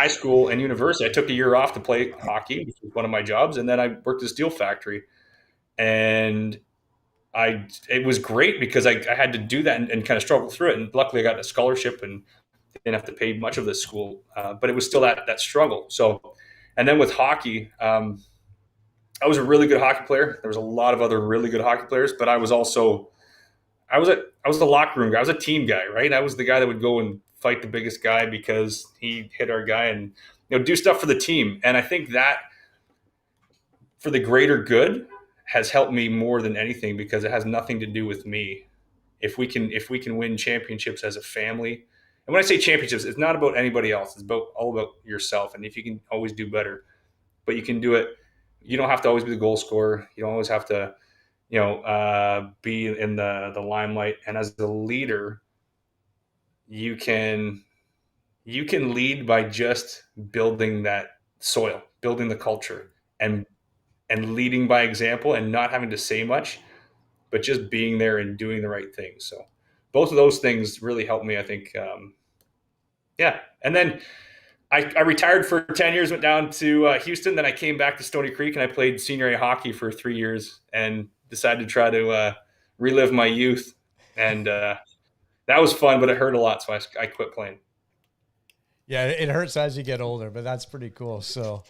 school and university, I took a year off to play hockey, which was one of my jobs. And then I worked at a steel factory. And it was great because I had to do that and kind of struggle through it. And luckily I got a scholarship and didn't have to pay much of the school. But it was still that struggle. So, and then with hockey, I was a really good hockey player. There was a lot of other really good hockey players, but I was the locker room guy. I was a team guy, right? I was the guy that would go and fight the biggest guy because he hit our guy and do stuff for the team. And I think that for the greater good has helped me more than anything because it has nothing to do with me. If we can win championships as a family, and when I say championships, it's not about anybody else. It's all about yourself. And if you can always do better, but you can do it. You don't have to always be the goal scorer. You don't always have to be in the limelight. And as the leader, you can lead by just building that soil, building the culture, and leading by example and not having to say much, but just being there and doing the right things. So both of those things really helped me, I think. And then I retired for 10 years, went down to Houston. Then I came back to Stony Creek and I played senior A hockey for 3 years and decided to try to relive my youth. And that was fun, but it hurt a lot. So I quit playing. Yeah, it hurts as you get older, but that's pretty cool. So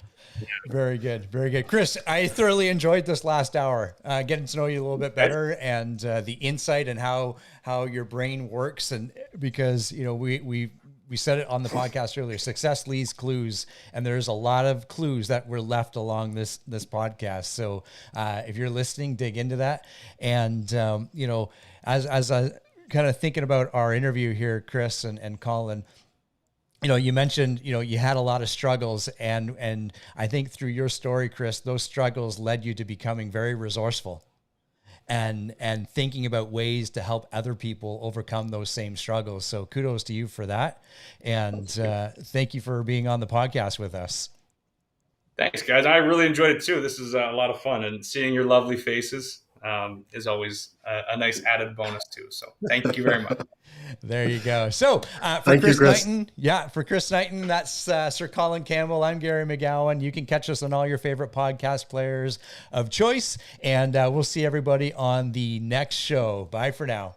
very good. Very good. Chris, I thoroughly enjoyed this last hour, getting to know you a little bit better and the insight and how your brain works. And because, we said it on the podcast earlier, success leaves clues, and there's a lot of clues that were left along this podcast. So if you're listening, dig into that. And, as I kind of thinking about our interview here, Chris and Colin, you mentioned, you had a lot of struggles, and I think through your story, Chris, those struggles led you to becoming very resourceful and thinking about ways to help other people overcome those same struggles. So kudos to you for that. And thank you for being on the podcast with us. Thanks, guys. I really enjoyed it too. This is a lot of fun, and seeing your lovely faces is always a nice added bonus too. So thank you very much. There you go. So for Chris Knighton, for Chris Knighton, that's Sir Colin Campbell. I'm Gary McGowan. You can catch us on all your favorite podcast players of choice, and we'll see everybody on the next show. Bye for now.